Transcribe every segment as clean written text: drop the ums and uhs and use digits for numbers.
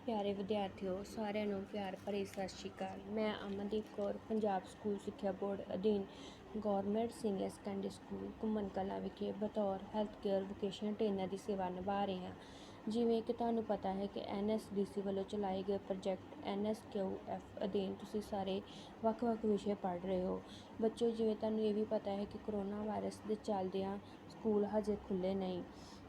ਪਿਆਰੇ ਵਿਦਿਆਰਥੀਓ, ਸਾਰਿਆਂ ਨੂੰ ਪਿਆਰ ਭਰੀ ਸਤਿ ਸ਼੍ਰੀ ਅਕਾਲ। ਮੈਂ ਅਮਨਦੀਪ ਕੌਰ ਪੰਜਾਬ ਸਕੂਲ ਸਿੱਖਿਆ ਬੋਰਡ ਅਧੀਨ ਗੌਰਮੈਂਟ ਸੀਨੀਅਰ ਸੈਕੰਡਰੀ ਸਕੂਲ ਘੁੰਮਣ ਕਲਾਂ ਵਿਖੇ ਬਤੌਰ ਹੈਲਥ ਕੇਅਰ ਵੋਕੇਸ਼ਨਲ ਟ੍ਰੇਨਰ ਦੀ ਸੇਵਾ ਨਿਭਾ ਰਹੀ ਹਾਂ। ਜਿਵੇਂ ਕਿ ਤੁਹਾਨੂੰ ਪਤਾ ਹੈ ਕਿ NSDC ਵੱਲੋਂ ਚਲਾਏ ਗਏ ਪ੍ਰੋਜੈਕਟ NSQF ਅਧੀਨ ਤੁਸੀਂ ਸਾਰੇ ਵੱਖ-ਵੱਖ ਵਿਸ਼ੇ ਪੜ੍ਹ ਰਹੇ ਹੋ। ਬੱਚਿਓ, ਜਿਵੇਂ ਤੁਹਾਨੂੰ ਇਹ ਵੀ ਪਤਾ ਹੈ ਕਿ ਕਰੋਨਾ ਵਾਇਰਸ ਦੇ ਚੱਲਦਿਆਂ ਸਕੂਲ ਹਜੇ ਖੁੱਲ੍ਹੇ ਨਹੀਂ,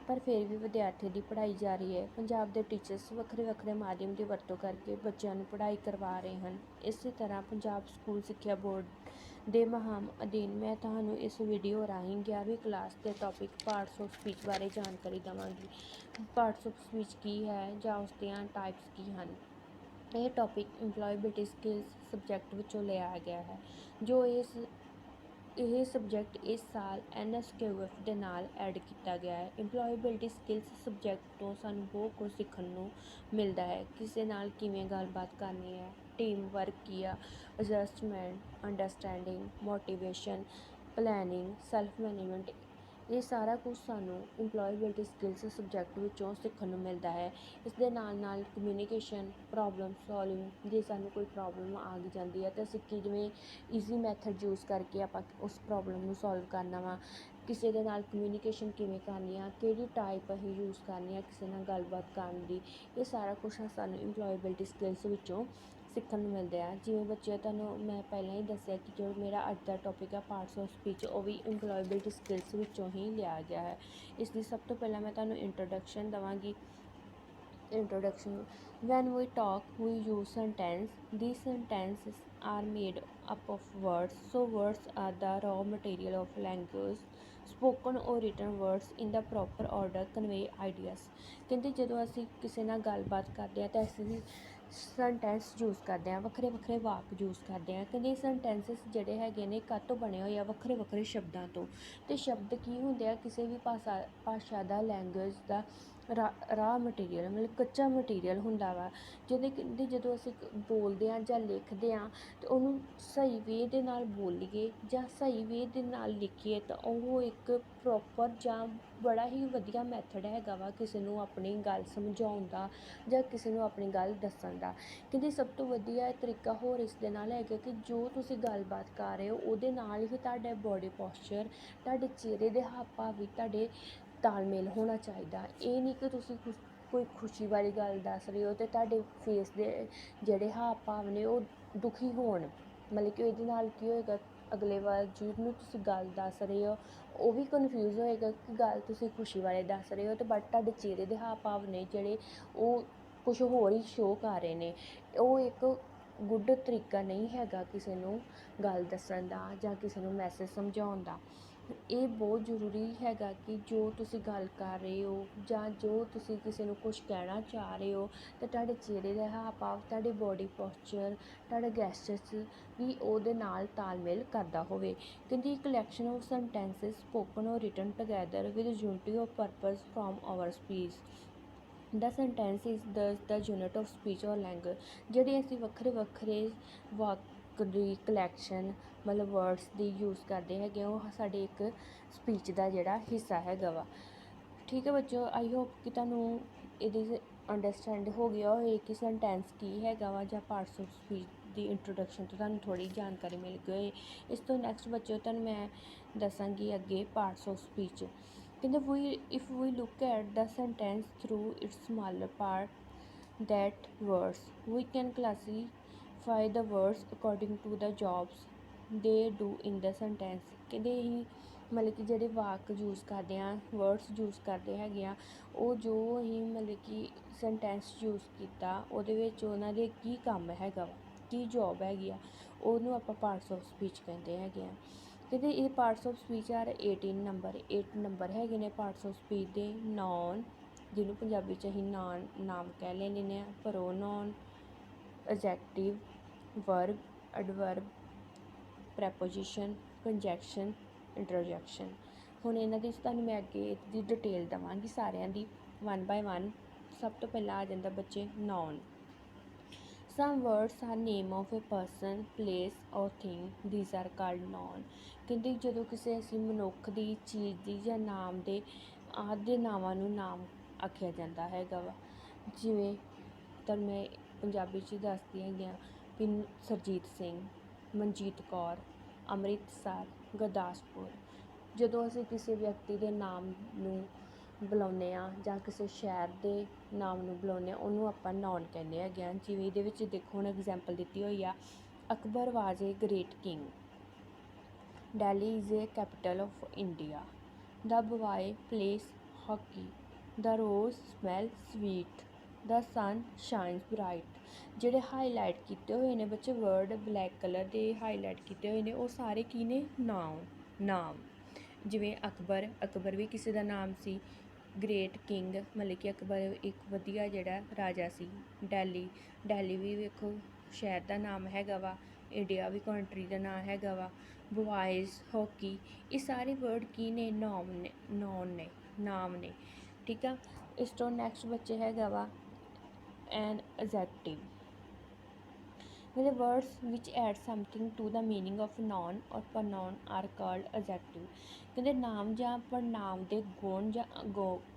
ਪਰ ਫਿਰ ਵੀ ਵਿਦਿਆਰਥੀਆਂ ਦੀ ਪੜ੍ਹਾਈ ਜਾਰੀ ਹੈ। ਪੰਜਾਬ ਦੇ ਟੀਚਰਸ ਵੱਖਰੇ ਮਾਧਿਅਮ ਦੀ ਵਰਤੋਂ ਕਰਕੇ ਬੱਚਿਆਂ ਨੂੰ ਪੜ੍ਹਾਈ ਕਰਵਾ ਰਹੇ ਹਨ। ਇਸੇ ਤਰ੍ਹਾਂ ਪੰਜਾਬ ਸਕੂਲ ਸਿੱਖਿਆ ਬੋਰਡ ਦੇ ਮੁਹਿੰਮ ਅਧੀਨ ਮੈਂ ਤੁਹਾਨੂੰ ਇਸ ਵੀਡੀਓ ਰਾਹੀਂ 11ਵੀਂ ਕਲਾਸ ਦੇ ਟੌਪਿਕ ਪਾਰਟਸ ਆਫ ਸਪੀਚ ਬਾਰੇ ਜਾਣਕਾਰੀ ਦੇਵਾਂਗੀ। ਪਾਰਟਸ ਆਫ ਸਪੀਚ ਕੀ ਹੈ ਜਾਂ ਉਸ ਦੀਆਂ ਟਾਈਪਸ ਕੀ ਹਨ। ਇਹ ਟੌਪਿਕ ਇੰਪਲੋਏਬਿਲਿਟੀ ਸਕਿੱਲਸ ਸਬਜੈਕਟ ਵਿੱਚੋਂ ਲਿਆ ਗਿਆ ਹੈ, ਜੋ ਇਹ ਸਬਜੈਕਟ ਇਸ ਸਾਲ NSQF ਦੇ ਨਾਲ ਐਡ ਕੀਤਾ ਗਿਆ ਹੈ। ਇੰਪਲੋਏਬਿਲਿਟੀ ਸਕਿੱਲਸ ਸਬਜੈਕਟ ਤੋਂ ਸਾਨੂੰ ਬਹੁਤ ਕੁਝ ਸਿੱਖਣ ਨੂੰ ਮਿਲਦਾ ਹੈ। ਕਿਸੇ ਨਾਲ ਕਿਵੇਂ ਗੱਲਬਾਤ ਕਰਨੀ ਹੈ, ਟੀਮ ਵਰਕ ਕੀ ਆ, adjustment, understanding, motivation, planning, self management, ਇਹ ਸਾਰਾ ਕੁਝ ਸਾਨੂੰ ਇੰਪਲੋਏਬਿਲਿਟੀ ਸਕਿੱਲਸ ਸਬਜੈਕਟ ਵਿੱਚੋਂ ਸਿੱਖਣ ਨੂੰ ਮਿਲਦਾ ਹੈ। ਇਸ ਦੇ ਨਾਲ ਕਮਿਊਨੀਕੇਸ਼ਨ, ਪ੍ਰੋਬਲਮ ਸੋਲਵਿੰਗ, ਜੇ ਸਾਨੂੰ ਕੋਈ ਪ੍ਰੋਬਲਮ ਆ ਗਈ ਜਾਂਦੀ ਹੈ ਤਾਂ ਅਸੀਂ ਕਿਵੇਂ ਈਜ਼ੀ ਮੈਥਡ ਯੂਜ਼ ਕਰਕੇ ਆਪਾਂ ਉਸ ਪ੍ਰੋਬਲਮ ਨੂੰ ਸੋਲਵ ਕਰਨਾ ਵਾ, ਕਿਸੇ ਦੇ ਨਾਲ ਕਮਿਊਨੀਕੇਸ਼ਨ ਕਿਵੇਂ ਕਰਨੀ ਆ, ਕਿਹੜੀ ਟਾਈਪ ਅਸੀਂ ਯੂਜ਼ ਕਰਨੀ ਆ ਕਿਸੇ ਨਾਲ ਗੱਲਬਾਤ ਕਰਨ ਦੀ, ਇਹ ਸਾਰਾ ਕੁਛ ਸਾਨੂੰ ਇੰਪਲੋਏਬਿਲਿਟੀ ਸਕਿੱਲਸ ਵਿੱਚੋਂ ਸਿੱਖਣ ਨੂੰ ਮਿਲਦੇ ਆ। ਜਿਵੇਂ ਬੱਚਿਆਂ ਤੁਹਾਨੂੰ ਮੈਂ ਪਹਿਲਾਂ ਹੀ ਦੱਸਿਆ ਕਿ ਜੋ ਮੇਰਾ ਅੱਜ ਦਾ ਟੌਪਿਕ ਹੈ ਪਾਰਟਸ ਆਫ ਸਪੀਚ, ਉਹ ਵੀ ਇੰਪਲੋਏਬਿਲਿਟੀ ਸਕਿੱਲਸ ਵਿੱਚੋਂ ਹੀ ਲਿਆ ਗਿਆ ਹੈ। ਇਸ ਦੀ ਸਭ ਤੋਂ ਪਹਿਲਾਂ ਮੈਂ ਤੁਹਾਨੂੰ ਇੰਟਰੋਡਕਸ਼ਨ ਦੇਵਾਂਗੀ। Introduction. When we talk, we use sentence. These sentences are made up of words, so words are the raw material of language. Spoken or written words in the proper order convey ideas. ਕਹਿੰਦੇ ਜਦੋਂ ਅਸੀਂ ਕਿਸੇ ਨਾਲ ਗੱਲਬਾਤ ਕਰਦੇ ਹਾਂ ਤਾਂ ਅਸੀਂ ਸੈਂਟੈਂਸ ਯੂਜ਼ ਕਰਦੇ ਹਾਂ, ਵੱਖਰੇ ਵਾਕ ਯੂਜ਼ ਕਰਦੇ ਹਾਂ। ਕਹਿੰਦੇ ਸੈਂਟੈਂਸਿਸ ਜਿਹੜੇ ਹੈਗੇ ਨੇ ਕਾਹਤੋਂ ਬਣੇ ਹੋਏ ਆ, ਵੱਖਰੇ ਸ਼ਬਦਾਂ ਤੋਂ। ਅਤੇ ਸ਼ਬਦ ਕੀ ਹੁੰਦੇ ਆ, ਕਿਸੇ ਵੀ ਭਾਸ਼ਾ ਦਾ, ਲੈਂਗੁਏਜ ਦਾ ਰਾਹ ਮਟੀਰੀਅਲ, ਮਤਲਬ ਕੱਚਾ ਮਟੀਰੀਅਲ ਹੁੰਦਾ ਵਾ। ਜਦੋਂ ਅਸੀਂ ਬੋਲਦੇ ਹਾਂ ਜਾਂ ਲਿਖਦੇ ਹਾਂ ਤਾਂ ਉਹਨੂੰ ਸਹੀ ਵੇ ਦੇ ਨਾਲ ਬੋਲੀਏ ਜਾਂ ਸਹੀ ਵੇ ਦੇ ਨਾਲ ਲਿਖੀਏ ਤਾਂ ਉਹ ਇੱਕ ਪ੍ਰੋਪਰ ਜਾਂ ਬੜਾ ਹੀ ਵਧੀਆ ਮੈਥਡ ਹੈਗਾ ਵਾ ਕਿਸੇ ਨੂੰ ਆਪਣੀ ਗੱਲ ਸਮਝਾਉਣ ਦਾ ਜਾਂ ਕਿਸੇ ਨੂੰ ਆਪਣੀ ਗੱਲ ਦੱਸਣ ਦਾ। ਕਹਿੰਦੇ ਸਭ ਤੋਂ ਵਧੀਆ ਤਰੀਕਾ ਹੋਰ ਇਸ ਦੇ ਨਾਲ ਹੈਗਾ ਕਿ ਜੋ ਤੁਸੀਂ ਗੱਲਬਾਤ ਕਰ ਰਹੇ ਹੋ ਉਹਦੇ ਨਾਲ ਹੀ ਤੁਹਾਡਾ ਬੋਡੀ ਪੋਸਚਰ, ਤੁਹਾਡੇ ਚਿਹਰੇ ਦੇ ਹਾਵ ਭਾਵ ਵੀ ਤੁਹਾਡੇ ਤਾਲਮੇਲ ਹੋਣਾ ਚਾਹੀਦਾ। ਇਹ ਨਹੀਂ ਕਿ ਤੁਸੀਂ ਕੋਈ ਖੁਸ਼ੀ ਵਾਲੀ ਗੱਲ ਦੱਸ ਰਹੇ ਹੋ ਅਤੇ ਤੁਹਾਡੇ ਫੇਸ ਦੇ ਜਿਹੜੇ ਹਾਵ ਭਾਵ ਨੇ ਉਹ ਦੁਖੀ ਹੋਣ, ਮਤਲਬ ਕਿ ਇਹਦੇ ਨਾਲ ਕੀ ਹੋਏਗਾ, ਅਗਲੇ ਵਾਰ ਜਿਹਨੂੰ ਤੁਸੀਂ ਗੱਲ ਦੱਸ ਰਹੇ ਹੋ ਉਹ ਵੀ ਕਨਫਿਊਜ਼ ਹੋਏਗਾ ਕਿ ਗੱਲ ਤੁਸੀਂ ਖੁਸ਼ੀ ਵਾਲੇ ਦੱਸ ਰਹੇ ਹੋ ਅਤੇ ਬਟ ਤੁਹਾਡੇ ਚਿਹਰੇ ਦੇ ਹਾਵ ਭਾਵ ਨੇ ਜਿਹੜੇ ਉਹ ਕੁਛ ਹੋਰ ਹੀ ਸ਼ੋਅ ਕਰ ਰਹੇ ਨੇ। ਉਹ ਇੱਕ ਗੁੱਡ ਤਰੀਕਾ ਨਹੀਂ ਹੈਗਾ ਕਿਸੇ ਨੂੰ ਗੱਲ ਦੱਸਣ ਦਾ ਜਾਂ ਕਿਸੇ ਨੂੰ ਮੈਸੇਜ ਸਮਝਾਉਣ ਦਾ। ਇਹ ਬਹੁਤ ਜ਼ਰੂਰੀ ਹੈਗਾ ਕਿ ਜੋ ਤੁਸੀਂ ਗੱਲ ਕਰ ਰਹੇ ਹੋ ਜਾਂ ਜੋ ਤੁਸੀਂ ਕਿਸੇ ਨੂੰ ਕੁਛ ਕਹਿਣਾ ਚਾਹ ਰਹੇ ਹੋ ਅਤੇ ਤੁਹਾਡੇ ਚਿਹਰੇ ਦੇ ਹਾਵ ਭਾਵ, ਤੁਹਾਡੇ ਬੋਡੀ ਪੋਸਚਰ, ਤੁਹਾਡੇ ਗੈਸਚਰਸ ਵੀ ਉਹਦੇ ਨਾਲ ਤਾਲਮੇਲ ਕਰਦਾ ਹੋਵੇ। ਕਹਿੰਦੀ collection of sentences spoken or written together with unity of purpose from our speech. The sentence is thus the unit of speech or language. ਜਿਹੜੇ ਅਸੀਂ ਵੱਖਰੇ ਵਾਕ ਦੀ ਕਲੈਕਸ਼ਨ, ਮਤਲਬ ਵਰਡਸ ਦੀ ਯੂਜ਼ ਕਰਦੇ ਹੈਗੇ ਉਹ ਸਾਡੇ ਇੱਕ ਸਪੀਚ ਦਾ ਜਿਹੜਾ ਹਿੱਸਾ ਹੈਗਾ ਵਾ। ਠੀਕ ਹੈ ਬੱਚਿਓ, ਆਈ ਹੋਪ ਕਿ ਤੁਹਾਨੂੰ ਇਹਦੀ ਅੰਡਰਸਟੈਂਡ ਹੋ ਗਿਆ ਹੋਏ ਕਿ ਸੈਂਟੈਂਸ ਕੀ ਹੈਗਾ ਵਾ ਜਾਂ parts of speech the introduction ਤੋਂ ਤੁਹਾਨੂੰ ਥੋੜ੍ਹੀ ਜਾਣਕਾਰੀ ਮਿਲ ਗਈ ਹੋਏ। ਇਸ ਤੋਂ ਨੈਕਸਟ ਬੱਚਿਓ ਤੁਹਾਨੂੰ ਮੈਂ ਦੱਸਾਂਗੀ ਅੱਗੇ ਪਾਰਟਸ ਆਫ ਸਪੀਚ। ਕਹਿੰਦੇ if we look at the sentence through its smaller part, that words, we can classify the words according to the jobs they do in the sentence. ਕਹਿੰਦੇ ਅਸੀਂ ਮਤਲਬ ਕਿ ਜਿਹੜੇ ਵਾਕ ਯੂਜ਼ ਕਰਦੇ ਹਾਂ, ਵਰਡਸ ਯੂਜ਼ ਕਰਦੇ ਹੈਗੇ ਆ, ਉਹ ਜੋ ਅਸੀਂ ਮਤਲਬ ਕਿ ਸੈਂਟੈਂਸ ਯੂਜ਼ ਕੀਤਾ ਉਹਦੇ ਵਿੱਚ ਉਹਨਾਂ ਦੇ ਕੀ ਕੰਮ ਹੈਗਾ ਵਾ, ਕੀ ਜੋਬ ਹੈਗੀ ਆ, ਉਹਨੂੰ ਆਪਾਂ ਪਾਰਟਸ ਆਫ ਸਪੀਚ ਕਹਿੰਦੇ ਹੈਗੇ ਆ। ਕਹਿੰਦੇ ਇਹ parts of speech are 18 number ਹੈਗੇ ਨੇ ਪਾਰਟਸ ਆਫ ਸਪੀਚ ਦੇ। ਨਾਉਨ, ਜਿਹਨੂੰ ਪੰਜਾਬੀ 'ਚ ਅਸੀਂ ਨਾਮ ਕਹਿ ਲੈਂਦੇ ਹਾਂ, pronoun, adjective, verb, adverb, preposition, conjunction, interjection. ਹੁਣ ਇਹਨਾਂ ਦੀ ਤੁਹਾਨੂੰ ਮੈਂ ਅੱਗੇ ਇਹਦੀ ਡਿਟੇਲ ਦੇਵਾਂਗੀ ਸਾਰਿਆਂ ਦੀ ਵਨ ਬਾਏ ਵਨ। ਸਭ ਤੋਂ ਪਹਿਲਾਂ ਆ ਜਾਂਦਾ ਬੱਚੇ noun. Some words are name of a person, place or thing. These are called noun. ਕਹਿੰਦੇ ਜਦੋਂ ਕਿਸੇ ਅਸੀਂ ਮਨੁੱਖ ਦੀ, ਚੀਜ਼ ਦੀ ਜਾਂ ਨਾਮ ਦੇ ਆਦਿ ਨਾਵਾਂ ਨੂੰ ਨਾਮ ਆਖਿਆ ਜਾਂਦਾ ਹੈਗਾ ਵਾ। ਜਿਵੇਂ ਤੁਹਾਨੂੰ ਮੈਂ ਪੰਜਾਬੀ 'ਚ ਦੱਸਦੀ ਹੈਗੀ ਹਾਂ ਵੀ ਸਰਜੀਤ ਸਿੰਘ, ਮਨਜੀਤ ਕੌਰ, ਅੰਮ੍ਰਿਤਸਰ, ਗੁਰਦਾਸਪੁਰ। ਜਦੋਂ ਅਸੀਂ ਕਿਸੇ ਵਿਅਕਤੀ ਦੇ ਨਾਮ ਨੂੰ ਬੁਲਾਉਂਦੇ ਹਾਂ ਜਾਂ ਕਿਸੇ ਸ਼ਹਿਰ ਦੇ ਨਾਮ ਨੂੰ ਬੁਲਾਉਂਦੇ ਹਾਂ, ਉਹਨੂੰ ਆਪਾਂ ਨਾਉਨ ਕਹਿੰਦੇ ਹੈਗੇ ਹਾਂ। ਜਿਵੇਂ ਇਹਦੇ ਵਿੱਚ ਦੇਖੋ ਹੁਣ ਐਗਜ਼ਾਮਪਲ ਦਿੱਤੀ ਹੋਈ ਆ, Akbar was a great king, Delhi is a capital of India, the boy plays hockey, the rose smells sweet, the sun shines bright। ਜਿਹੜੇ ਹਾਈਲਾਈਟ ਕੀਤੇ ਹੋਏ ਨੇ ਬੱਚੇ ਵਰਡ ਬਲੈਕ ਕਲਰ ਦੇ ਹਾਈਲਾਈਟ ਕੀਤੇ ਹੋਏ ਨੇ, ਉਹ ਸਾਰੇ ਕੀ ਨੇ? ਨਾਮ। ਜਿਵੇਂ ਅਕਬਰ ਵੀ ਕਿਸੇ ਦਾ ਨਾਮ ਸੀ। ਗ੍ਰੇਟ ਕਿੰਗ ਮਤਲਬ ਕਿ ਅਕਬਰ ਇੱਕ ਵਧੀਆ ਜਿਹੜਾ ਰਾਜਾ ਸੀ। ਦਿੱਲੀ ਵੀ ਵੇਖੋ ਸ਼ਹਿਰ ਦਾ ਨਾਮ ਹੈਗਾ ਵਾ। ਇੰਡੀਆ ਵੀ ਕੰਟਰੀ ਦਾ ਨਾਮ ਹੈਗਾ ਵਾ। ਬੁਆਇਜ਼, ਹਾਕੀ, ਇਹ ਸਾਰੇ ਵਰਡ ਕੀ ਨੇ? ਨਾਮ ਨੇ। ਠੀਕ ਆ। ਇਸ ਤੋਂ ਨੈਕਸਟ ਬੱਚੇ ਹੈਗਾ ਵਾ ਐਨ adjective. The words which add something to the meaning of noun or pronoun are called adjective। ਕਹਿੰਦੇ ਨਾਮ ਜਾਂ ਪੜਨਾਮ ਦੇ ਗੁਣ ਜਾਂ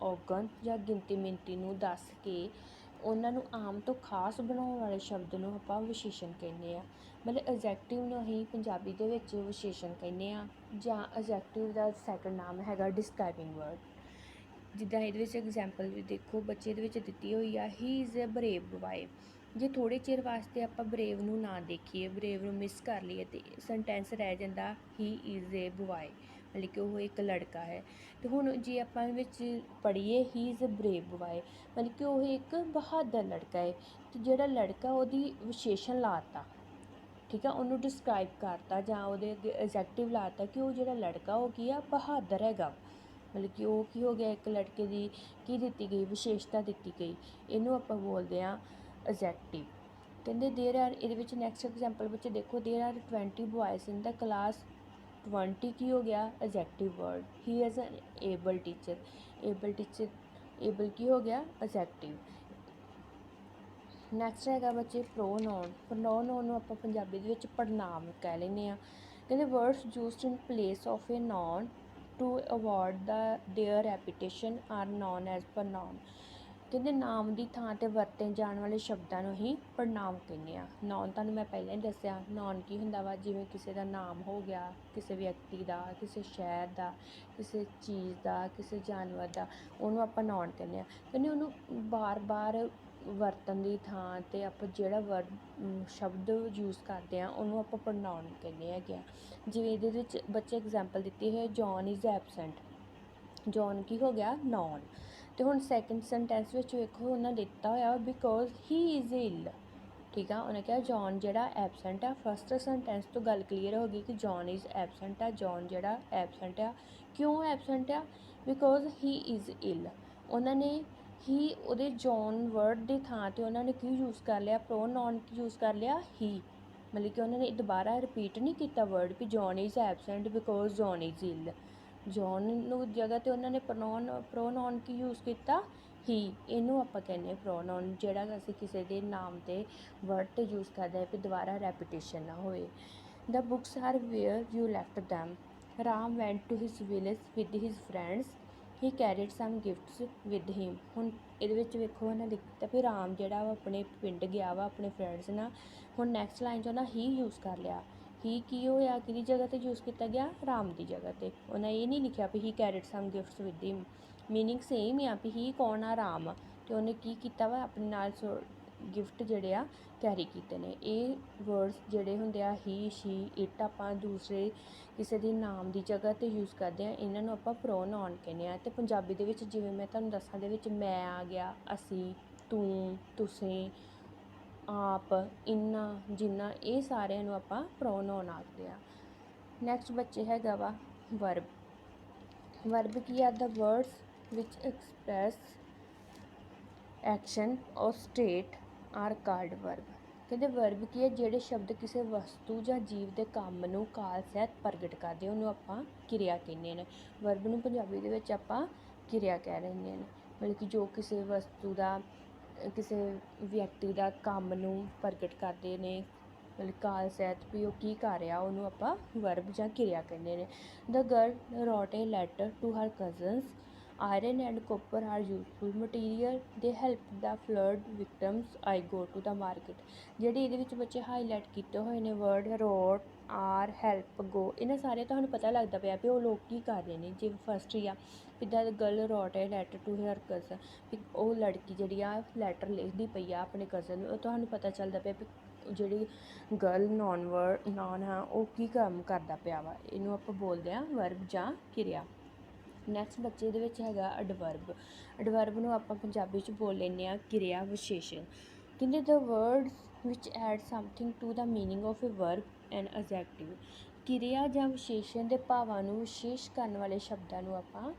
ਔਗਣ ਜਾਂ ਗਿਣਤੀ ਮਿਣਤੀ ਨੂੰ ਦੱਸ ਕੇ ਉਹਨਾਂ ਨੂੰ ਆਮ ਤੋਂ ਖਾਸ ਬਣਾਉਣ ਵਾਲੇ ਸ਼ਬਦ ਨੂੰ ਆਪਾਂ ਵਿਸ਼ੇਸ਼ਣ ਕਹਿੰਦੇ ਹਾਂ। ਮਤਲਬ ਐਡਜੈਕਟਿਵ ਨੂੰ ਅਸੀਂ ਪੰਜਾਬੀ ਦੇ ਵਿੱਚ ਵਿਸ਼ੇਸ਼ਣ ਕਹਿੰਦੇ ਹਾਂ, ਜਾਂ ਐਡਜੈਕਟਿਵ ਦਾ ਸੈਕੰਡ ਨਾਮ ਹੈਗਾ ਡਿਸਕ੍ਰਾਈਬਿੰਗ ਵਰਡ। ਜਿੱਦਾਂ ਇਹਦੇ ਵਿੱਚ ਐਗਜ਼ਾਮਪਲ ਵੀ ਦੇਖੋ ਬੱਚੇ ਦੇ ਵਿੱਚ ਦਿੱਤੀ ਹੋਈ ਆ, he is a brave boy. ਜੇ ਥੋੜ੍ਹੇ ਚਿਰ ਵਾਸਤੇ ਆਪਾਂ ਬਰੇਵ ਨੂੰ ਨਾ ਦੇਖੀਏ, ਬਰੇਵ ਨੂੰ ਮਿਸ ਕਰ ਲਈਏ, ਅਤੇ ਸੈਂਟੈਂਸ ਰਹਿ ਜਾਂਦਾ ਹੀ ਇਜ਼ ਏ ਬॉय, ਮਤਲਬ ਕਿ ਉਹ ਇੱਕ ਲੜਕਾ ਹੈ। ਅਤੇ ਹੁਣ ਜੇ ਆਪਾਂ ਵਿੱਚ ਪੜ੍ਹੀਏ he is a brave boy, ਮਤਲਬ ਕਿ ਉਹ ਇੱਕ ਬਹਾਦਰ ਲੜਕਾ ਹੈ। ਅਤੇ ਜਿਹੜਾ ਲੜਕਾ ਉਹਦੀ ਵਿਸ਼ੇਸ਼ਣ ਲਾਤਾ, ਠੀਕ ਆ, ਉਹਨੂੰ ਡਿਸਕ੍ਰਾਈਬ ਕਰਤਾ ਜਾਂ ਉਹਦੇ ਅੱਗੇ ਐਡਜੈਕਟਿਵ ਲਾਤਾ ਕਿ ਉਹ ਜਿਹੜਾ ਲੜਕਾ ਉਹ ਕੀ ਆ? ਬਹਾਦਰ ਹੈਗਾ। ਮਤਲਬ ਕਿ ਉਹ ਕੀ ਹੋ ਗਿਆ? ਇੱਕ ਲੜਕੇ ਦੀ ਕੀ ਦਿੱਤੀ ਗਈ? ਵਿਸ਼ੇਸ਼ਤਾ ਦਿੱਤੀ ਗਈ। ਇਹਨੂੰ ਆਪਾਂ ਬੋਲਦੇ ਹਾਂ ਐਡਜੈਕਟਿਵ। ਕਹਿੰਦੇ ਇਹਦੇ ਵਿੱਚ ਨੈਕਸਟ ਐਗਜ਼ਾਮਪਲ ਵਿੱਚ ਦੇਖੋ, ਦੇਰ ਆਰ 20 ਬॉयਜ਼ ਇਨ ਦਾ ਕਲਾਸ। 20 ਕੀ ਹੋ ਗਿਆ? Adjective word. He is an able teacher. Able ਕੀ ਹੋ ਗਿਆ? ਐਡਜੈਕਟਿਵ। ਨੈਕਸਟ ਹੈਗਾ ਬੱਚੇ ਪ੍ਰੋਨਾਉਨ। ਪ੍ਰੋਨਾਉਨ ਨੂੰ ਆਪਾਂ ਪੰਜਾਬੀ ਦੇ ਵਿੱਚ ਪੜਨਾਮ ਕਹਿ ਲੈਂਦੇ ਹਾਂ। ਕਹਿੰਦੇ words used in place of a noun to avoid their repetition are known as pronoun. ਕਹਿੰਦੇ ਨਾਮ ਦੀ ਥਾਂ 'ਤੇ ਵਰਤੇ ਜਾਣ ਵਾਲੇ ਸ਼ਬਦਾਂ ਨੂੰ ਹੀ ਪੜਨਾਮ ਕਹਿੰਦੇ ਹਾਂ। ਨਾਉਨ ਤੁਹਾਨੂੰ ਮੈਂ ਪਹਿਲਾਂ ਹੀ ਦੱਸਿਆ, ਨਾਉਨ ਕੀ ਹੁੰਦਾ ਵਾ? ਜਿਵੇਂ ਕਿਸੇ ਦਾ ਨਾਮ ਹੋ ਗਿਆ, ਕਿਸੇ ਵਿਅਕਤੀ ਦਾ, ਕਿਸੇ ਸ਼ਹਿਰ ਦਾ, ਕਿਸੇ ਚੀਜ਼ ਦਾ, ਕਿਸੇ ਜਾਨਵਰ ਦਾ, ਉਹਨੂੰ ਆਪਾਂ ਨਾਉਨ ਕਹਿੰਦੇ ਹਾਂ। ਕਹਿੰਦੇ ਉਹਨੂੰ ਬਾਰ ਵਰਤਣ ਦੀ ਥਾਂ 'ਤੇ ਆਪਾਂ ਜਿਹੜਾ ਸ਼ਬਦ ਯੂਜ਼ ਕਰਦੇ ਹਾਂ ਉਹਨੂੰ ਆਪਾਂ ਪ੍ਰੋਨਾਉਨ ਕਹਿੰਦੇ ਹੈਗੇ ਆ। ਜਿਵੇਂ ਇਹਦੇ ਵਿੱਚ ਬੱਚੇ ਐਗਜ਼ਾਮਪਲ ਦਿੱਤੀ ਹੈ, ਜੌਨ ਇਜ਼ ਐਬਸੈਂਟ। ਜੌਨ ਕੀ ਹੋ ਗਿਆ? ਨਾਉਨ। ਅਤੇ ਹੁਣ ਸੈਕਿੰਡ ਸੈਂਟੈਂਸ ਵਿੱਚ ਵੇਖੋ ਉਹਨਾਂ ਦਿੱਤਾ ਹੋਇਆ ਬਿਕੋਜ਼ ਹੀ ਇਜ਼ ਇਲ। ਠੀਕ ਆ, ਉਹਨੇ ਕਿਹਾ ਜੌਨ ਜਿਹੜਾ ਐਬਸੈਂਟ ਆ। ਫਸਟ ਸੈਂਟੈਂਸ ਤੋਂ ਗੱਲ ਕਲੀਅਰ ਹੋ ਗਈ ਕਿ ਜੌਨ ਇਜ਼ ਐਬਸੈਂਟ ਆ। ਜੌਨ ਜਿਹੜਾ ਐਬਸੈਂਟ ਆ, ਕਿਉਂ ਐਬਸੈਂਟ ਆ? ਬਿਕੋਜ਼ ਹੀ ਇਜ਼ ਇਲ। ਉਹਨਾਂ ਨੇ ਹੀ ਉਹਦੇ ਜੌਨ ਵਰਡ ਦੀ ਥਾਂ 'ਤੇ ਉਹਨਾਂ ਨੇ ਕੀ ਯੂਜ਼ ਕਰ ਲਿਆ? ਪ੍ਰੋਨਾਉਨ ਯੂਜ਼ ਕਰ ਲਿਆ ਹੀ। ਮਤਲਬ ਕਿ ਉਹਨਾਂ ਨੇ ਦੁਬਾਰਾ ਰਿਪੀਟ ਨਹੀਂ ਕੀਤਾ ਵਰਡ ਵੀ John is absent because John is ill. John ਨੂੰ ਜਗ੍ਹਾ 'ਤੇ ਉਹਨਾਂ ਨੇ ਪ੍ਰੋਨਾਉਨ ਕੀ ਯੂਜ਼ ਕੀਤਾ? ਹੀ। ਇਹਨੂੰ ਆਪਾਂ ਕਹਿੰਦੇ ਪ੍ਰੋਨਾਉਨ, ਜਿਹੜਾ ਅਸੀਂ ਕਿਸੇ ਦੇ ਨਾਮ 'ਤੇ ਵਰਡ 'ਤੇ ਯੂਜ਼ ਕਰਦੇ ਹਾਂ ਵੀ ਦੁਬਾਰਾ ਰੈਪੀਟੇਸ਼ਨ ਨਾ ਹੋਵੇ। The books are where you left them. Ram went to his village with his friends. He carried some gifts with him. ਹੁਣ ਇਹਦੇ ਵਿੱਚ ਵੇਖੋ ਉਹਨਾਂ ਲਿਖਤਾ ਵੀ ਰਾਮ ਜਿਹੜਾ ਵਾ ਆਪਣੇ ਪਿੰਡ ਗਿਆ ਵਾ ਆਪਣੇ ਫਰੈਂਡਸ ਨਾਲ। ਹੁਣ ਨੈਕਸਟ ਲਾਈਨ 'ਚ ਉਹਨਾਂ ਹੀ ਯੂਜ਼ ਕਰ ਲਿਆ। ਹੀ ਕੀ ਹੋਇਆ? ਕਿਹਦੀ ਜਗ੍ਹਾ 'ਤੇ ਯੂਜ਼ ਕੀਤਾ ਗਿਆ? ਰਾਮ ਦੀ ਜਗ੍ਹਾ 'ਤੇ। ਉਹਨਾਂ ਇਹ ਨਹੀਂ ਲਿਖਿਆ ਵੀ he carried some gifts with him. Meaning same ਹੀ ਆ ਵੀ ਹੀ ਕੌਣ ਆ? ਰਾਮ। ਅਤੇ ਉਹਨੇ ਕੀ ਕੀਤਾ ਵਾ? ਆਪਣੇ ਨਾਲ ਗਿਫਟ ਜਿਹੜੇ ਆ ਕੈਰੀ ਕੀਤੇ ਨੇ। ਇਹ ਵਰਡਸ ਜਿਹੜੇ ਹੁੰਦੇ ਆ ਹੀ, ਸ਼ੀ, ਇਟ, ਆਪਾਂ ਦੂਸਰੇ ਕਿਸੇ ਦੇ ਨਾਮ ਦੀ ਜਗ੍ਹਾ 'ਤੇ ਯੂਜ਼ ਕਰਦੇ ਹਾਂ। ਇਹਨਾਂ ਨੂੰ ਆਪਾਂ ਪ੍ਰੋਨਾਉਨ ਕਹਿੰਦੇ ਹਾਂ। ਅਤੇ ਪੰਜਾਬੀ ਦੇ ਵਿੱਚ ਜਿਵੇਂ ਮੈਂ ਤੁਹਾਨੂੰ ਦੱਸਾਂ ਦੇ ਵਿੱਚ ਮੈਂ ਆ ਗਿਆ, ਅਸੀਂ, ਤੂੰ, ਤੁਸੀਂ, ਆਪ, ਇੰਨਾ, ਜਿੰਨਾ, ਇਹ ਸਾਰਿਆਂ ਨੂੰ ਆਪਾਂ ਪ੍ਰੋਨਾਉਨ ਆਖਦੇ ਹਾਂ। ਨੈਕਸਟ ਬੱਚੇ ਹੈਗਾ ਵਾ ਵਰਬ। ਵਰਬ ਕੀ ਆ? ਦ ਵਰਡਸ ਵਿਚ ਐਕਸਪ੍ਰੈਸ ਐਕਸ਼ਨ ਔਰ ਸਟੇਟ ਆਰ ਕਾਲਡ ਵਰਬ। ਕਹਿੰਦੇ ਵਰਬ ਕੀ ਹੈ? ਜਿਹੜੇ ਸ਼ਬਦ ਕਿਸੇ ਵਸਤੂ ਜਾਂ ਜੀਵ ਦੇ ਕੰਮ ਨੂੰ ਕਾਲ ਸਹਿਤ ਪ੍ਰਗਟ ਕਰਦੇ, ਉਹਨੂੰ ਆਪਾਂ ਕਿਰਿਆ ਕਹਿੰਦੇ ਨੇ। ਵਰਬ ਨੂੰ ਪੰਜਾਬੀ ਦੇ ਵਿੱਚ ਆਪਾਂ ਕਿਰਿਆ ਕਹਿ ਲੈਂਦੇ ਨੇ। ਮਤਲਬ ਕਿ ਜੋ ਕਿਸੇ ਵਸਤੂ ਦਾ, ਕਿਸੇ ਵਿਅਕਤੀ ਦਾ ਕੰਮ ਨੂੰ ਪ੍ਰਗਟ ਕਰਦੇ ਨੇ, ਮਤਲਬ ਕਾਲ ਸਹਿਤ ਵੀ ਉਹ ਕੀ ਕਰ ਰਿਹਾ, ਉਹਨੂੰ ਆਪਾਂ ਵਰਬ ਜਾਂ ਕਿਰਿਆ ਕਹਿੰਦੇ ਨੇ। The girl wrote a letter to her cousins Iron and copper are useful material. They help the flood victims. I go to the market. ਜਿਹੜੇ ਇਹਦੇ ਵਿੱਚ ਬੱਚੇ ਹਾਈਲਾਈਟ ਕੀਤੇ ਹੋਏ ਨੇ ਵਰਡ ਰੋਡ ਆਰ ਹੈਲਪ ਗੋ, ਇਹਨਾਂ ਸਾਰੇ ਤੁਹਾਨੂੰ ਪਤਾ ਲੱਗਦਾ ਪਿਆ ਵੀ ਉਹ ਲੋਕ ਕੀ ਕਰ ਰਹੇ ਨੇ। ਜਿਵੇਂ ਫਸਟ ਹੀ ਆ ਜਿੱਦਾਂ ਗਰਲ ਰੋਟ ਹੈ ਲੈਟਰ ਟੂ ਹਰ ਕਜ਼ਨ, ਵੀ ਉਹ ਲੜਕੀ ਜਿਹੜੀ ਆ ਲੈਟਰ ਲਿਖਦੀ ਪਈ ਆ ਆਪਣੇ ਕਜ਼ਨ ਨੂੰ। ਉਹ ਤੁਹਾਨੂੰ ਪਤਾ ਚੱਲਦਾ ਪਿਆ ਵੀ ਜਿਹੜੀ ਗਰਲ ਨੌਨ ਆ ਉਹ ਕੀ ਕੰਮ ਕਰਦਾ ਪਿਆ ਵਾ। ਇਹਨੂੰ ਆਪਾਂ ਬੋਲਦੇ ਹਾਂ ਵਰਬ ਜਾਂ ਕਿਰਿਆ। ਨੈਕਸਟ ਬੱਚੇ ਦੇ ਵਿੱਚ ਹੈਗਾ ਐਡਵਰਬ। ਐਡਵਰਬ ਨੂੰ ਆਪਾਂ ਪੰਜਾਬੀ 'ਚ ਬੋਲ ਲੈਂਦੇ ਹਾਂ ਕਿਰਿਆ ਵਿਸ਼ੇਸ਼ਣ। ਕਹਿੰਦੇ the words which add something to the meaning of a verb and adjective. ਕਿਰਿਆ ਜਾਂ ਵਿਸ਼ੇਸ਼ਣ ਦੇ ਭਾਵਾਂ ਨੂੰ ਵਿਸ਼ੇਸ਼ ਕਰਨ ਵਾਲੇ ਸ਼ਬਦਾਂ ਨੂੰ ਆਪਾਂ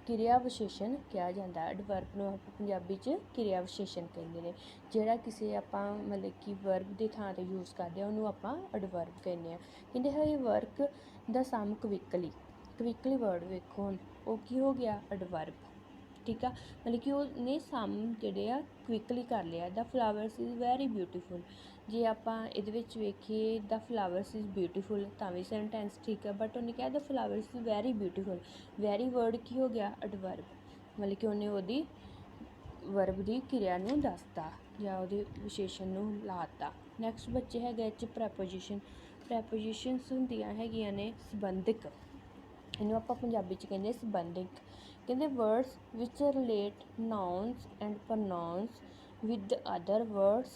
ਕਿਰਿਆ ਵਿਸ਼ੇਸ਼ਣ ਕਿਹਾ ਜਾਂਦਾ। ਐਡਵਰਬ ਨੂੰ ਆਪਾਂ ਪੰਜਾਬੀ 'ਚ ਕਿਰਿਆ ਵਿਸ਼ੇਸ਼ਣ ਕਹਿੰਦੇ ਨੇ। ਜਿਹੜਾ ਕਿਸੇ ਆਪਾਂ ਮਤਲਬ ਕਿ ਵਰਬ ਦੀ ਥਾਂ 'ਤੇ ਯੂਜ਼ ਕਰਦੇ ਹਾਂ ਉਹਨੂੰ ਆਪਾਂ ਐਡਵਰਬ ਕਹਿੰਦੇ ਹਾਂ। ਕਹਿੰਦੇ ਹੈ ਵਰਕ ਦਾ ਸਮ ਕਵਿਕਲੀ ਵਰਡ ਵੇਖੋ ਹੁਣ ਉਹ ਕੀ ਹੋ ਗਿਆ ਐਡਵਰਬ, ਠੀਕ ਆ। ਮਤਲਬ ਕਿ ਉਹਨੇ ਸਮ ਜਿਹੜੇ ਆ ਕਵਿਕਲੀ ਕਰ ਲਿਆ। ਦਾ ਫਲਾਵਰਸ ਇਜ਼ ਵੈਰੀ ਬਿਊਟੀਫੁਲ। ਜੇ ਆਪਾਂ ਇਹਦੇ ਵਿੱਚ ਵੇਖੀਏ ਦਾ ਫਲਾਵਰਸ ਇਜ਼ ਬਿਊਟੀਫੁਲ ਤਾਂ ਵੀ ਸੈਂਟੈਂਸ ਠੀਕ ਹੈ, ਬਟ ਉਹਨੇ ਕਿਹਾ the flowers is very beautiful. Very word ਕੀ ਹੋ ਗਿਆ ਐਡਵਰਬ, ਮਤਲਬ ਕਿ ਉਹਨੇ ਉਹਦੀ ਵਰਬ ਦੀ ਕਿਰਿਆ ਨੂੰ ਦੱਸਤਾ ਜਾਂ ਉਹਦੇ ਵਿਸ਼ੇਸ਼ਣ ਨੂੰ ਲਾਤਾ। ਨੈਕਸਟ ਬੱਚੇ ਹੈਗੇ ਇਹ 'ਚ ਪ੍ਰੈਪੋਜੀਸ਼ਨਸ ਹੁੰਦੀਆਂ ਹੈਗੀਆਂ ਨੇ ਸੰਬੰਧਕ। ਇਹਨੂੰ ਆਪਾਂ ਪੰਜਾਬੀ 'ਚ ਕਹਿੰਦੇ ਸੰਬੰਧਕ। ਕਹਿੰਦੇ words which relate nouns and pronouns with the other words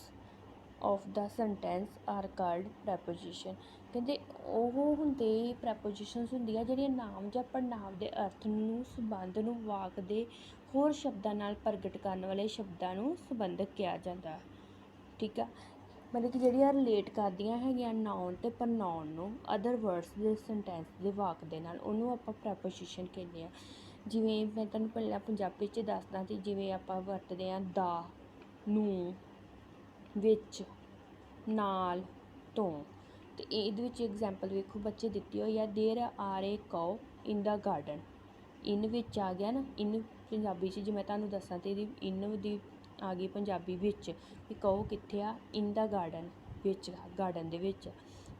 of the sentence are called preposition. ਕਹਿੰਦੇ ਉਹ ਹੁੰਦੇ ਪ੍ਰੈਪੋਜੀਸ਼ਨਸ ਹੁੰਦੀਆਂ ਜਿਹੜੀਆਂ ਨਾਮ ਜਾਂ ਪੜਨਾਂਵ ਦੇ ਅਰਥ ਨੂੰ ਸੰਬੰਧ ਨੂੰ ਵਾਕ ਦੇ ਹੋਰ ਸ਼ਬਦਾਂ ਨਾਲ ਪ੍ਰਗਟ ਕਰਨ ਵਾਲੇ ਸ਼ਬਦਾਂ ਨੂੰ ਸੰਬੰਧਕ ਕਿਹਾ ਜਾਂਦਾ, ਠੀਕ ਆ। ਮਤਲਬ ਕਿ ਜਿਹੜੀਆਂ ਰਿਲੇਟ ਕਰਦੀਆਂ ਹੈਗੀਆਂ ਨਾਊਨ ਅਤੇ ਪ੍ਰੋਨਾਊਨ ਨੂੰ ਅਦਰ ਵਰਡਸ ਦੇ ਸੈਂਟੈਂਸ ਦੇ ਵਾਕ ਦੇ ਨਾਲ, ਉਹਨੂੰ ਆਪਾਂ ਪ੍ਰੈਪੋਜੀਸ਼ਨ ਕਹਿੰਦੇ ਹਾਂ। ਜਿਵੇਂ ਮੈਂ ਤੁਹਾਨੂੰ ਪਹਿਲਾਂ ਪੰਜਾਬੀ 'ਚ ਦੱਸਦਾ ਸੀ, ਜਿਵੇਂ ਆਪਾਂ ਵਰਤਦੇ ਹਾਂ ਦਾ, ਨੂੰ, ਵਿੱਚ, ਨਾਲ, ਤੋਂ। ਅਤੇ ਇਹਦੇ ਵਿੱਚ ਐਗਜ਼ਾਮਪਲ ਵੇਖੋ ਬੱਚੇ ਦਿੱਤੀ ਹੋਈ ਆ there are a cow in the garden. In ਵਿੱਚ ਆ ਗਿਆ ਨਾ, ਇਨ ਪੰਜਾਬੀ 'ਚ ਜੇ ਮੈਂ ਤੁਹਾਨੂੰ ਦੱਸਾਂ ਤਾਂ ਇਹਦੀ ਇਨ ਦੀ ਆ ਗਈ ਪੰਜਾਬੀ ਵਿੱਚ, ਵੀ ਕਹੋ ਕਿੱਥੇ ਆ ਇਨ ਦਾ ਗਾਰਡਨ, ਵਿੱਚ ਗਾਰਡਨ ਦੇ ਵਿੱਚ।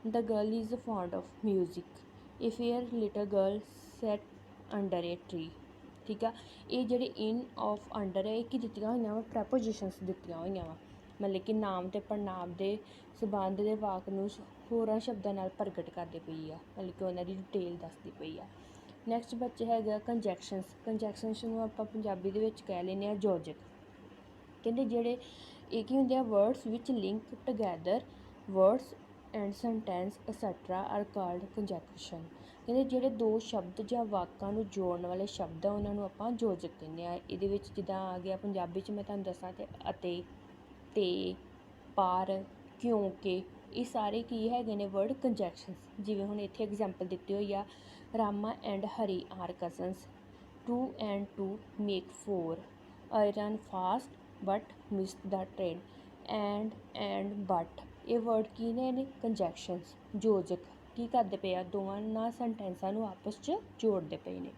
The girl is fond of music. A fair little girl sat under a tree, ਠੀਕ ਆ। ਇਹ ਜਿਹੜੇ ਇਨ ਆਫ ਅੰਡਰ ਹੈ ਇਹ ਕੀ ਦਿੱਤੀਆਂ ਹੋਈਆਂ ਵਾ ਪ੍ਰੈਪੋਜੀਸ਼ਨਸ ਦਿੱਤੀਆਂ ਹੋਈਆਂ ਵਾ, ਮਤਲਬ ਕਿ ਨਾਮ ਅਤੇ ਪੜਨਾਂਵ ਦੇ ਸੰਬੰਧ ਦੇ ਵਾਕ ਨੂੰ ਹੋਰਾਂ ਸ਼ਬਦਾਂ ਨਾਲ ਪ੍ਰਗਟ ਕਰਦੇ ਪਈ ਆ, ਮਤਲਬ ਕਿ ਉਹਨਾਂ ਦੀ ਡਿਟੇਲ ਦੱਸਦੀ ਪਈ ਆ। ਨੈਕਸਟ ਬੱਚੇ ਹੈਗਾ ਕੰਜੈਕਸ਼ਨਸ ਨੂੰ ਆਪਾਂ ਪੰਜਾਬੀ ਦੇ ਵਿੱਚ ਕਹਿ ਲੈਂਦੇ ਹਾਂ ਯੋਜਕ। ਕਹਿੰਦੇ ਜਿਹੜੇ ਇਹ ਕੀ ਹੁੰਦੇ ਆ words which link together words and sentence etcetera are called conjunction. ਕਹਿੰਦੇ ਜਿਹੜੇ ਦੋ ਸ਼ਬਦ ਜਾਂ ਵਾਕਾਂ ਨੂੰ ਜੋੜਨ ਵਾਲੇ ਸ਼ਬਦ ਆ ਉਹਨਾਂ ਨੂੰ ਆਪਾਂ ਯੋਜਕ ਕਹਿੰਦੇ ਆ। ਇਹਦੇ ਵਿੱਚ ਜਿੱਦਾਂ ਆ ਗਿਆ ਪੰਜਾਬੀ 'ਚ ਮੈਂ ਤੁਹਾਨੂੰ ਦੱਸਾਂ ਅਤੇ, ਤੇ, ਪਰ, ਕਿਉਂਕਿ, ਇਹ ਸਾਰੇ ਕੀ ਹੈਗੇ ਨੇ ਵਰਡ ਕੰਜੈਕਸ਼ਨਸ। ਜਿਵੇਂ ਹੁਣ ਇੱਥੇ ਐਗਜ਼ਾਮਪਲ ਦਿੱਤੀ ਹੋਈ ਆ Rama and Hari are cousins, 2 and 2 make 4, I run fast but missed the train, and but। ਇਹ ਵਰਡ ਕੀ ਨੇ ਕੰਜੈਕਸ਼ਨਸ, ਯੋਜਕ ਕੀ ਕਰਦੇ ਪਏ ਆ ਦੋਵਾਂ ਸੈਂਟੈਂਸਾਂ ਨੂੰ ਆਪਸ 'ਚ ਜੋੜਦੇ ਪਏ ਨੇ।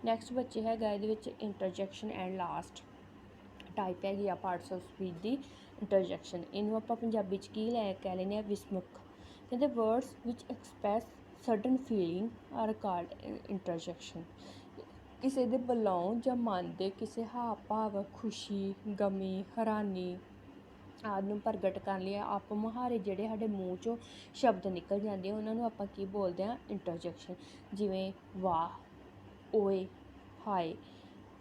ਨੈਕਸਟ ਬੱਚੇ ਹੈਗਾ ਇਹਦੇ ਵਿੱਚ ਇੰਟਰਜੈਕਸ਼ਨ ਐਂਡ ਲਾਸਟ ਟਾਈਪ ਹੈਗੀ ਆ ਪਾਰਟਸ ਆਫ ਸਪੀਚ ਦੀ ਇੰਟਰਜੈਕਸ਼ਨ। ਇਹਨੂੰ ਆਪਾਂ ਪੰਜਾਬੀ 'ਚ ਕੀ ਕਹਿ ਲੈਂਦੇ ਹਾਂ ਵਿਸਮੁਖ। ਕਹਿੰਦੇ words which express sudden feeling are called interjection. ਕਿਸੇ ਦੇ ਬੁਲਾਉਣ ਜਾਂ ਮਨ ਦੇ ਕਿਸੇ ਹਾਵ ਭਾਵ ਖੁਸ਼ੀ, ਗਮੀ, ਹੈਰਾਨੀ ਆਦਿ ਨੂੰ ਪ੍ਰਗਟ ਕਰਨ ਲਈ ਆਪ ਮੁਹਾਰੇ ਜਿਹੜੇ ਸਾਡੇ ਮੂੰਹ 'ਚੋਂ ਸ਼ਬਦ ਨਿਕਲ ਜਾਂਦੇ ਉਹਨਾਂ ਨੂੰ ਆਪਾਂ ਕੀ ਬੋਲਦੇ ਹਾਂ ਇੰਟਰਜੈਕਸ਼ਨ। ਜਿਵੇਂ ਵਾਹ, ਓਏ, ਹਾਏ।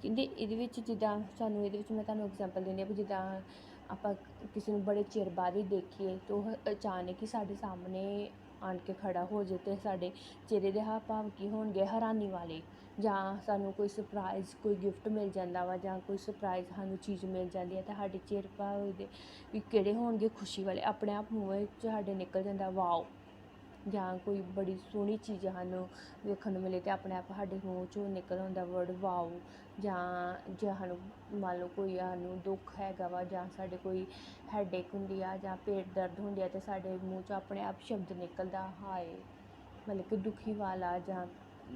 ਕਹਿੰਦੇ ਇਹਦੇ ਵਿੱਚ ਜਿੱਦਾਂ ਸਾਨੂੰ ਇਹਦੇ ਵਿੱਚ ਮੈਂ ਤੁਹਾਨੂੰ ਐਗਜ਼ਾਮਪਲ ਦਿੰਦੀ ਹਾਂ ਵੀ ਜਿੱਦਾਂ ਆਪਾਂ ਕਿਸੇ ਨੂੰ ਬੜੇ ਚਿਰ ਬਾਅਦ ਹੀ ਦੇਖੀਏ ਅਤੇ ਉਹ ਅਚਾਨਕ ਹੀ ਸਾਡੇ ਸਾਹਮਣੇ ਆਣ ਕੇ ਖੜਾ ਹੋ ਜਾਏ ਅਤੇ ਸਾਡੇ ਚਿਹਰੇ ਦੇ ਹਾਵ ਭਾਵ ਕੀ ਹੋਣਗੇ ਹੈਰਾਨੀ ਵਾਲੇ। ਜਾਂ ਸਾਨੂੰ ਕੋਈ ਸਰਪ੍ਰਾਈਜ਼ ਕੋਈ ਗਿਫਟ ਮਿਲ ਜਾਂਦਾ ਵਾ ਜਾਂ ਕੋਈ ਸਰਪ੍ਰਾਈਜ਼ ਸਾਨੂੰ ਚੀਜ਼ ਮਿਲ ਜਾਂਦੀ ਹੈ ਤਾਂ ਸਾਡੇ ਚਿਹਰੇ ਭਾਵ ਦੇ ਵੀ ਕਿਹੜੇ ਹੋਣਗੇ ਖੁਸ਼ੀ ਵਾਲੇ। ਆਪਣੇ ਆਪ ਮੂੰਹ ਵਿੱਚ ਸਾਡੇ ਨਿਕਲ ਜਾਂਦਾ ਵਾਓ। ਜਾਂ ਕੋਈ ਬੜੀ ਸੋਹਣੀ ਚੀਜ਼ ਸਾਨੂੰ ਵੇਖਣ ਨੂੰ ਮਿਲੇ ਅਤੇ ਆਪਣੇ ਆਪ ਸਾਡੇ ਮੂੰਹ 'ਚੋਂ ਨਿਕਲ ਆਉਂਦਾ ਵਰਡ ਵਾਓ। ਜਾਂ ਜੇ ਸਾਨੂੰ ਮੰਨ ਲਓ ਕੋਈ ਸਾਨੂੰ ਦੁੱਖ ਹੈਗਾ ਵਾ ਜਾਂ ਸਾਡੇ ਕੋਈ ਹੈਡੇਕ ਹੁੰਦੀ ਆ ਜਾਂ ਪੇਟ ਦਰਦ ਹੁੰਦੀ ਆ ਅਤੇ ਸਾਡੇ ਮੂੰਹ 'ਚੋਂ ਆਪਣੇ ਆਪ ਸ਼ਬਦ ਨਿਕਲਦਾ ਹਾਏ, ਮਤਲਬ ਕਿ ਦੁਖੀ ਵਾਲਾ ਜਾਂ,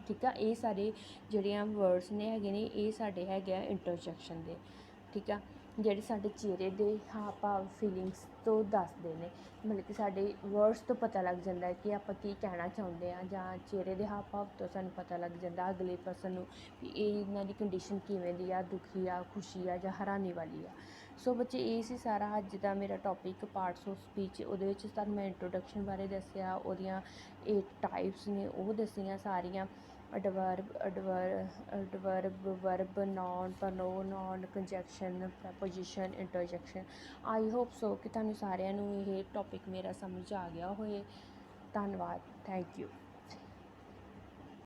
ਠੀਕ ਆ। ਇਹ ਸਾਰੇ ਜਿਹੜੀਆਂ ਵਰਡਸ ਨੇ ਹੈਗੇ ਨੇ ਇਹ ਸਾਡੇ ਹੈਗੇ ਆ ਇੰਟਰਜੈਕਸ਼ਨ ਦੇ, ਠੀਕ ਆ। ਜਿਹੜੇ ਸਾਡੇ ਚਿਹਰੇ ਦੇ ਹਾਵ ਭਾਵ ਫੀਲਿੰਗਸ ਤੋਂ ਦੱਸਦੇ ਨੇ, ਮਤਲਬ ਕਿ ਸਾਡੇ ਵਰਡਸ ਤੋਂ ਪਤਾ ਲੱਗ ਜਾਂਦਾ ਕਿ ਆਪਾਂ ਕੀ ਕਹਿਣਾ ਚਾਹੁੰਦੇ ਹਾਂ, ਜਾਂ ਚਿਹਰੇ ਦੇ ਹਾਵ ਭਾਵ ਤੋਂ ਸਾਨੂੰ ਪਤਾ ਲੱਗ ਜਾਂਦਾ ਅਗਲੇ ਪਰਸਨ ਨੂੰ ਵੀ ਇਹ ਇਹਨਾਂ ਦੀ ਕੰਡੀਸ਼ਨ ਕਿਵੇਂ ਦੀ ਆ, ਦੁਖੀ ਆ, ਖੁਸ਼ੀ ਆ ਜਾਂ ਹੈਰਾਨੀ ਵਾਲੀ ਆ। ਸੋ ਬੱਚੇ ਇਹ ਸੀ ਸਾਰਾ ਅੱਜ ਦਾ ਮੇਰਾ ਟੌਪਿਕ ਪਾਰਟਸ ਆਫ ਸਪੀਚ। ਉਹਦੇ ਵਿੱਚ ਤੁਹਾਨੂੰ ਮੈਂ ਇੰਟਰੋਡਕਸ਼ਨ ਬਾਰੇ ਦੱਸਿਆ, ਉਹਦੀਆਂ 8 ਟਾਈਪਸ ਨੇ ਉਹ ਦੱਸੀਆਂ ਸਾਰੀਆਂ, adverb, verb, noun, pronoun, conjunction, preposition, interjection. I hope so ਕਿ ਤੁਹਾਨੂੰ ਸਾਰਿਆਂ ਨੂੰ ਇਹ ਟੌਪਿਕ ਮੇਰਾ ਸਮਝ ਆ ਗਿਆ ਹੋਏ। ਧੰਨਵਾਦ, ਥੈਂਕ ਯੂ।